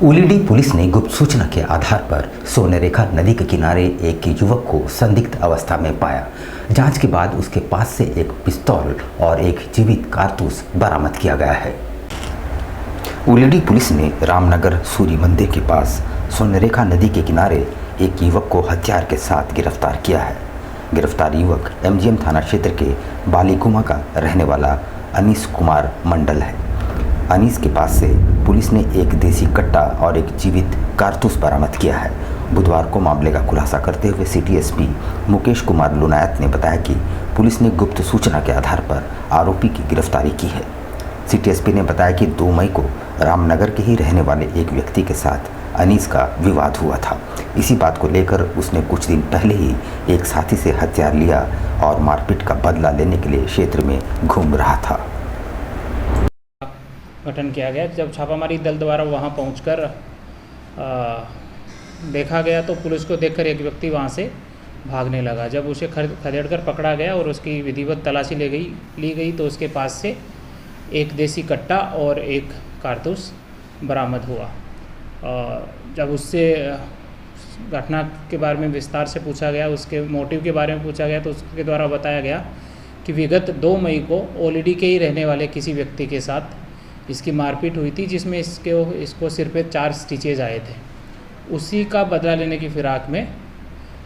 उलीडी police ने गुप्त सूचना के आधार पर सोनेरेखा नदी के किनारे एक युवक को संदिग्ध अवस्था में पाया। जांच के बाद उसके पास से एक पिस्तौल और एक जीवित कारतूस बरामद किया गया है। उलीडी पुलिस ने रामनगर सूर्य मंदिर के पास सोनेरेखा नदी के किनारे एक युवक को हथियार के साथ गिरफ्तार किया है। गिरफ्तार युवक एमजीएम थाना क्षेत्र के बालीकुमा का रहने वाला अनीस कुमार मंडल है। अनीस के पास से पुलिस ने एक देसी कट्टा और एक जीवित कारतूस बरामद किया है। बुधवार को मामले का खुलासा करते हुए सिटी एसपी मुकेश कुमार लुनायत ने बताया कि पुलिस ने गुप्त सूचना के आधार पर आरोपी की गिरफ्तारी की है। सिटी एसपी ने बताया कि 2 मई को रामनगर के ही रहने वाले एक व्यक्ति के साथ अनीस का विवाद हुआ था। इसी बात को लेकर उसने कुछ दिन पहले ही एक साथी से हथियार लिया और मारपीट का बदला लेने के लिए क्षेत्र में घूम रहा था। गठन किया गया। जब छापामारी दल द्वारा वहां पहुंचकर देखा गया तो पुलिस को देखकर एक व्यक्ति वहां से भागने लगा। जब उसे खदेड़कर पकड़ा गया और उसकी विधिवत तलाशी ली गई तो उसके पास से एक देसी कट्टा और एक कारतूस बरामद हुआ। जब उससे घटना के बारे में विस्तार से पूछा गया, उसके मोटिव के बारे में पूछा गया तो उसके द्वारा बताया गया कि विगत 2 मई को ओलीडी के ही रहने वाले किसी व्यक्ति के साथ इसकी मारपीट हुई थी, जिसमें इसको सिर पे 4 स्टिचेज आए थे। उसी का बदला लेने की फिराक में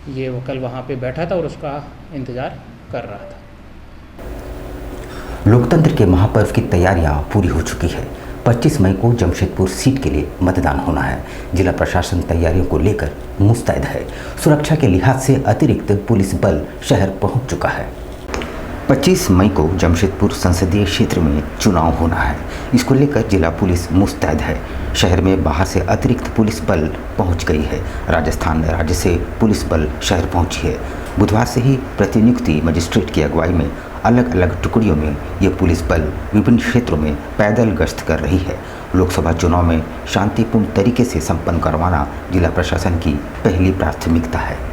ये वो कल वहाँ पे बैठा था और उसका इंतज़ार कर रहा था। लोकतंत्र के महापर्व की तैयारियां पूरी हो चुकी है। 25 मई को जमशेदपुर सीट के लिए मतदान होना है। जिला प्रशासन तैयारियों को लेकर मुस्तैद है। सुरक्षा के लिहाज से अतिरिक्त पुलिस बल शहर पहुंच चुका है। 25 मई को जमशेदपुर संसदीय क्षेत्र में चुनाव होना है। इसको लेकर जिला पुलिस मुस्तैद है। शहर में बाहर से अतिरिक्त पुलिस बल पहुंच गई है। राजस्थान राज्य से पुलिस बल शहर पहुंची है। बुधवार से ही प्रतिनियुक्ति मजिस्ट्रेट की अगुवाई में अलग अलग टुकड़ियों में ये पुलिस बल विभिन्न क्षेत्रों में पैदल गश्त कर रही है। लोकसभा चुनाव में शांतिपूर्ण तरीके से संपन्न करवाना जिला प्रशासन की पहली प्राथमिकता है।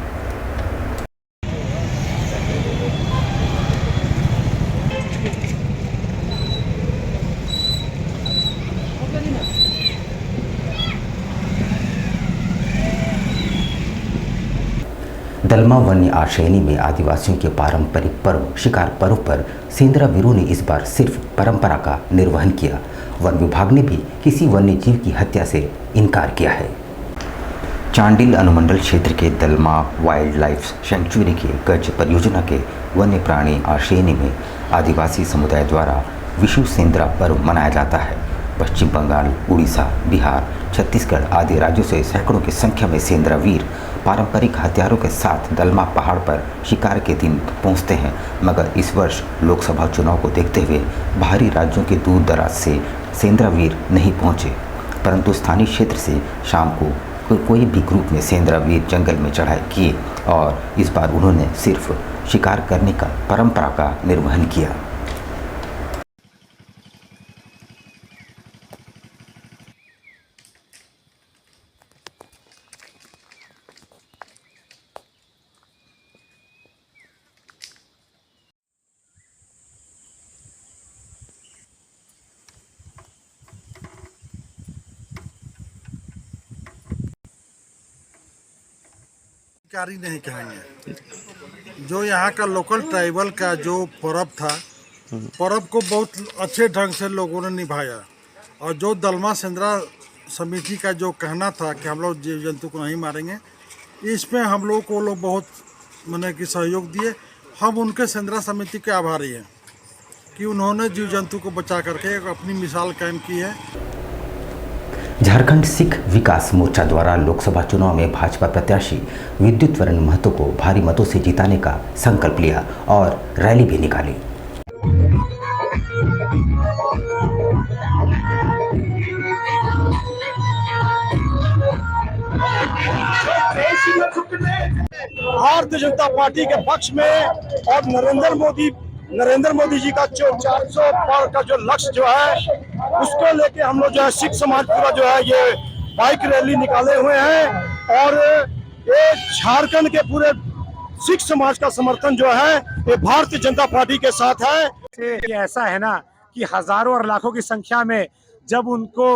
दलमा वन्य आश्रयनी में आदिवासियों के पारंपरिक पर्व शिकार पर्व पर सेंद्रा वीरों ने इस बार सिर्फ परंपरा का निर्वहन किया। वन विभाग ने भी किसी वन्य जीव की हत्या से इनकार किया है। चांडिल अनुमंडल क्षेत्र के दलमा वाइल्ड लाइफ सेंचुरी के गज परियोजना के वन्य प्राणी आश्रयनी में आदिवासी समुदाय द्वारा विशु सेंद्रा पर्व मनाया जाता है। पश्चिम बंगाल, उड़ीसा, बिहार, छत्तीसगढ़ आदि राज्यों से सैकड़ों की संख्या में सेंद्रा वीर पारंपरिक हथियारों के साथ दलमा पहाड़ पर शिकार के दिन पहुंचते हैं। मगर इस वर्ष लोकसभा चुनाव को देखते हुए बाहरी राज्यों के दूर दराज से सेंद्रा वीर नहीं पहुंचे, परंतु स्थानीय क्षेत्र से शाम को कोई भी ग्रुप में सेंद्रा वीर जंगल में चढ़ाई किए और इस बार उन्होंने सिर्फ शिकार करने का परंपरा का निर्वहन किया। कारी नहीं कहेंगे। जो यहाँ का लोकल ट्राइबल का जो पर्व था, पर्व को बहुत अच्छे ढंग से लोगों ने निभाया। और जो दलमा सेंद्रा समिति का जो कहना था कि हम लोग जीव जंतु को नहीं मारेंगे, इसमें हम लोग को लोग बहुत माने कि सहयोग दिए। हम उनके सेंद्रा समिति के आभारी हैं कि उन्होंने जीव जंतु को बचा करके एक अपनी मिसाल कायम की है। झारखंड सिख विकास मोर्चा द्वारा लोकसभा चुनाव में भाजपा प्रत्याशी विद्युत वरण महतो को भारी मतों से जिताने का संकल्प लिया और रैली भी निकाली। भारतीय जनता पार्टी के पक्ष में और नरेंद्र मोदी जी का जो 400 पार का जो लक्ष्य जो है उसको लेके हम लोग जो है सिख समाज पूरा जो है ये बाइक रैली निकाले हुए हैं। और ये झारखंड के पूरे सिख समाज का समर्थन जो है ये भारतीय जनता पार्टी के साथ है। ये ऐसा है ना कि हजारों और लाखों की संख्या में जब उनको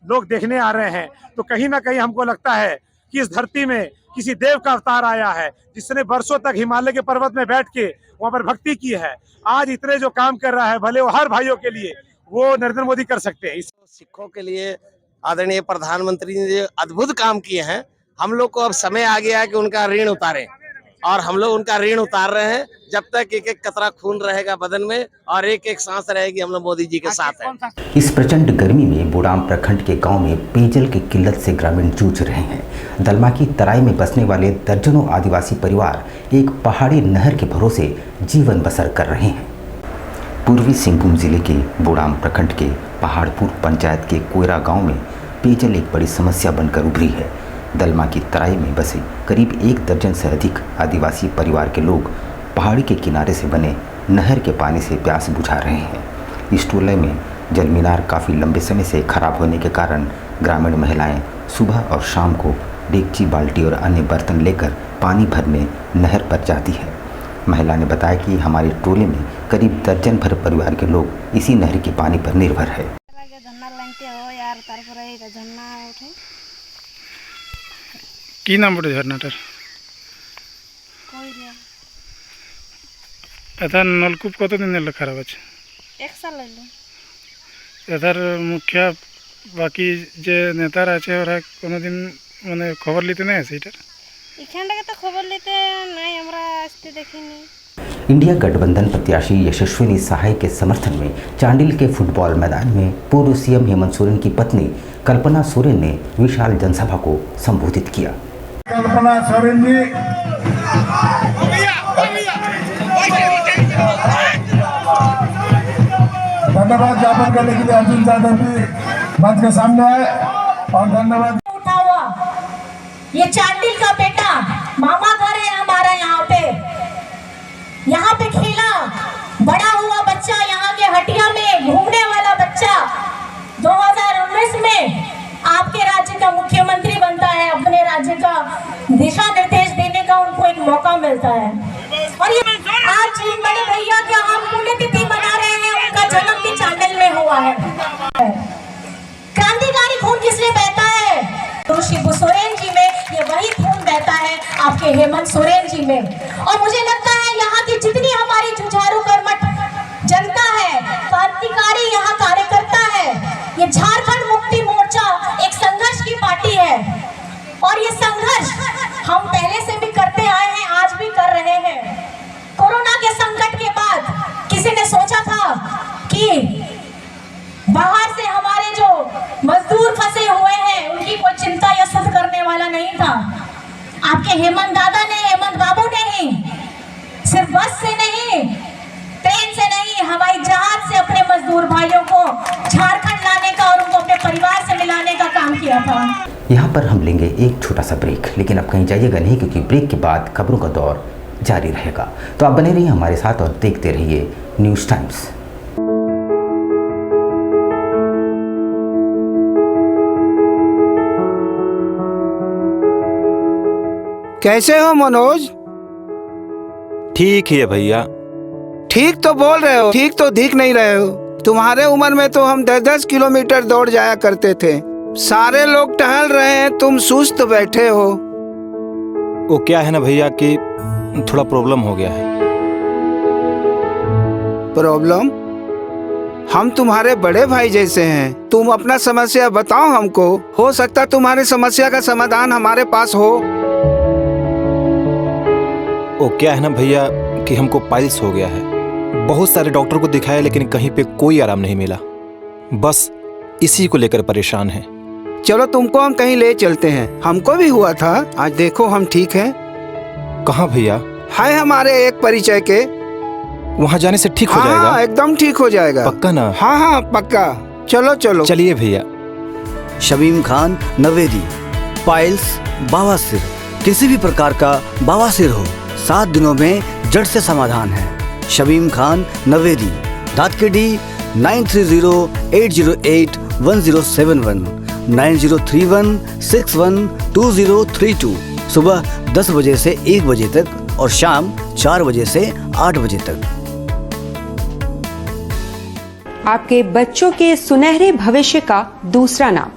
लोग देखने आ रहे हैं, तो कहीं ना कहीं हमको लगता है कि इस धरती में किसी देव का अवतार आया है, जिसने बरसों तक हिमालय के पर्वत में बैठ के वहां पर भक्ति की है। आज इतने जो काम कर रहा है, भले वो हर भाइयों के लिए, वो नरेंद्र मोदी कर सकते हैं। सिखों के लिए आदरणीय प्रधानमंत्री ने जो अद्भुत काम किए हैं, हम लोग को अब समय आ गया है कि उनका ऋण उतारें, और हम लोग उनका ऋण उतार रहे हैं। जब तक एक एक कतरा खून रहेगा बदन में और एक एक सांस रहेगी, हम लोग मोदी जी के साथ हैं। इस प्रचंड गर्मी में बोड़ाम प्रखंड के गांव में पेयजल की किल्लत से ग्रामीण जूझ रहे हैं। दलमा की तराई में बसने वाले दर्जनों आदिवासी परिवार एक पहाड़ी नहर के भरोसे जीवन बसर कर रहे हैं। पूर्वी सिंहभूम जिले के बोड़ाम प्रखंड के पहाड़पुर पंचायत के कोयरा गांव में पेयजल एक बड़ी समस्या बनकर उभरी है। दलमा की तराई में बसे करीब 1 दर्जन से अधिक आदिवासी परिवार के लोग पहाड़ी के किनारे से बने नहर के पानी से प्यास बुझा रहे हैं। इस टोले में जल मीनार काफ़ी लंबे समय से खराब होने के कारण ग्रामीण महिलाएं सुबह और शाम को डेगची, बाल्टी और अन्य बर्तन लेकर पानी भरने नहर पर जाती है। महिला ने बताया कि हमारे टोले में करीब दर्जन भर परिवार के लोग इसी नहर के पानी पर निर्भर है। কি নাম বটে ঝর্ণাটার? এটার নলকূপ কতদিন হলো খারাপ আছে? 1 সাল হলো। এটার মুখিয়া বাকি যে নেতারা আছে ওরা কোনোদিন মানে খবর নিতে নাই আছে এটার? এখান থেকে তো খবর নিতে নাই, আমরা আসতে দেখিনি। इंडिया गठबंधन प्रत्याशी यशस्विनी सहाय के समर्थन में चांडिल के फुटबॉल मैदान में पूर्व सीएम हेमंत सोरेन की पत्नी कल्पना सोरेन ने विशाल जनसभा को संबोधित किया। कल्पना सोरेन जी धन्यवाद ज्ञापन करने के लिए अर्जुन यादव जी मंच के सामने आए और धन्यवाद। उठा हुआ ये चांडिल का बेटा मामा घर है हमारा, यहाँ पे खेला बड़ा हुआ बच्चा, यहाँ के हटिया में घूमने वाला बच्चा 2019 में आपके राज्य का मुख्यमंत्री बनता है। अपने राज्य का दिशा निर्देश देने का उनको एक मौका मिलता है। और ये आज बड़े भैया के हम पुण्यतिथि मना रहे हैं, उनका जन्म भी चांडिल में हुआ है। क्रांतिकारी खून किसने बहता है? शिबू सोरेन जी में ये वही खून बहता है, आपके हेमंत सोरेन जी में। और मुझे लगता है यहाँ की जितनी हमारी जुझारू कर्मठ जनता है, क्रांतिकारी यहाँ कार्यकर्ता है, ये झारखंड मुक्ति मोर्चा एक संघर्ष की पार्टी है। और ये संघर्ष हम पहले से भी करते आए हैं, आज भी कर रहे हैं। कोरोना के संकट के बाद किसी ने सोचा था कि बाहर से हमारे जो मजदूर फंसे हुए हैं उनकी कोई चिंता या सुध करने वाला नहीं था। आपके हेमंत दादा ने, हेमंत बाबू ने ही सिर्फ बस से नहीं, ट्रेन से नहीं, हवाई जहाज से अपने मजदूर भाइयों को झारखंड लाने का और उनको अपने परिवार से मिलाने का काम किया था। यहाँ पर हम लेंगे एक छोटा सा ब्रेक, लेकिन अब कहीं जाइएगा नहीं, क्योंकि ब्रेक के बाद खबरों का दौर जारी रहेगा। तो आप बने रहिए हमारे साथ और देखते रहिए न्यूज़ टाइम्स। कैसे हो मनोज? ठीक ही है भैया। ठीक तो बोल रहे हो, ठीक तो दिख नहीं रहे हो। तुम्हारे उम्र में तो हम 10-10 किलोमीटर दौड़ जाया करते थे। सारे लोग टहल रहे हैं, तुम सुस्त बैठे हो। वो क्या है ना भैया कि थोड़ा प्रॉब्लम हो गया है। प्रॉब्लम? हम तुम्हारे बड़े भाई जैसे हैं, तुम अपना समस्या बताओ हमको, हो सकता तुम्हारी समस्या का समाधान हमारे पास हो। वो क्या है ना भैया कि हमको पाइल्स हो गया है। बहुत सारे डॉक्टर को दिखाया लेकिन कहीं पे कोई आराम नहीं मिला। बस इसी को लेकर परेशान है। चलो तुमको हम कहीं ले चलते हैं, हमको भी हुआ था, आज देखो हम ठीक हैं। कहाँ भैया? है हमारे एक परिचय के, वहाँ जाने से ठीक हो जाएगा? हाँ, एकदम ठीक हो जाएगा। पक्का ना? हाँ हाँ पक्का। चलो चलो चलिए भैया। शमीम खान नवेदी, पाइल्स, बवासीर, किसी भी प्रकार का बवासीर हो 7 दिनों में जड़ से समाधान है। शमीम खान नवेदी, दातकेडी 9308081071 9031612032। सुबह 10 बजे से 1 बजे तक और शाम 4 बजे से 8 बजे तक। आपके बच्चों के सुनहरे भविष्य का दूसरा नाम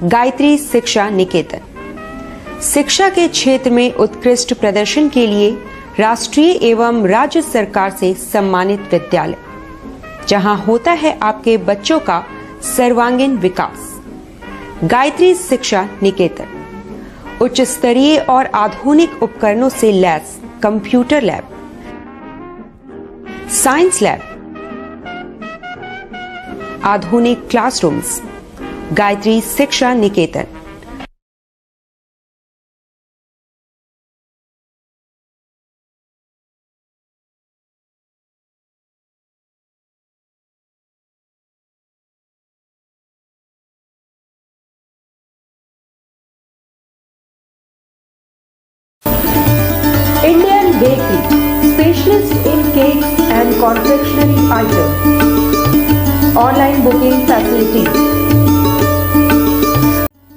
गायत्री शिक्षा निकेतन। शिक्षा के क्षेत्र में उत्कृष्ट प्रदर्शन के लिए राष्ट्रीय एवं राज्य सरकार से सम्मानित विद्यालय, जहां होता है आपके बच्चों का सर्वांगीण विकास। गायत्री शिक्षा निकेतन उच्च स्तरीय और आधुनिक उपकरणों से lace computer lab, science lab, आधुनिक क्लासरूम्स। गायत्री शिक्षा निकेतन। Indian Bakery, specialist in cakes and confectionery items. Online booking facility.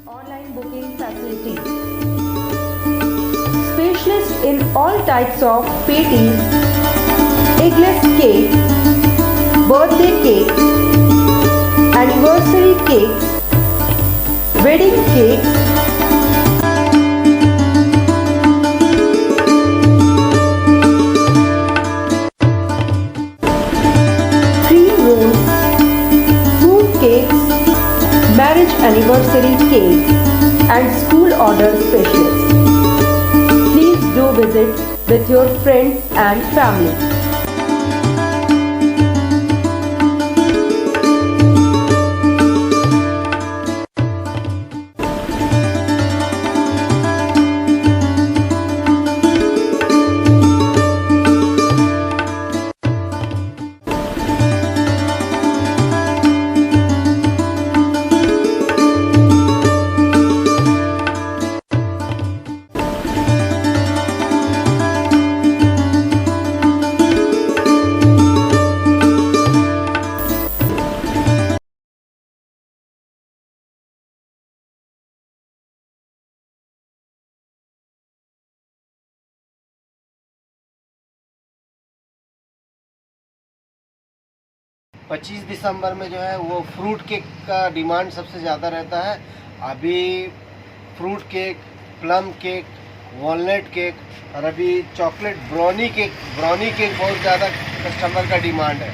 Online booking facility. Specialist in all types of patties, eggless cake, birthday cake, anniversary cakes, wedding cakes, marriage anniversary cakes and school order specialist. Please do visit with your friends and family. पच्चीस दिसंबर में जो है वो fruit cake का demand सबसे ज़्यादा रहता है। अभी fruit cake, plum cake, walnut cake और अभी चॉकलेट ब्राउनी केक बहुत ज़्यादा कस्टमर का डिमांड है।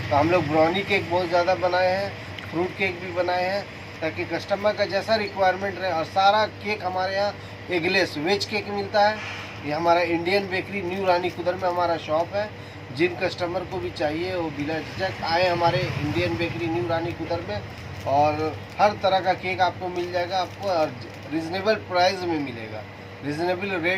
तो हम लोग ब्राउनी केक बहुत ज़्यादा बनाए हैं, फ्रूट केक भी बनाए हैं, ताकि कस्टमर का जैसा रिक्वायरमेंट रहे। और सारा केक हमारे यहाँ एगलेस वेज केक मिलता है। ये हमारा इंडियन बेकरी न्यू रानी कुदर में हमारा शॉप है। जिन कस्टमर को भी चाहिए वो बिना झिझक आए हमारे इंडियन बेकरी न्यू रानी कुदर में, और हर तरह का केक आपको मिल जाएगा। आपको रीज़नेबल प्राइस में मिलेगा, रीज़नेबल रेट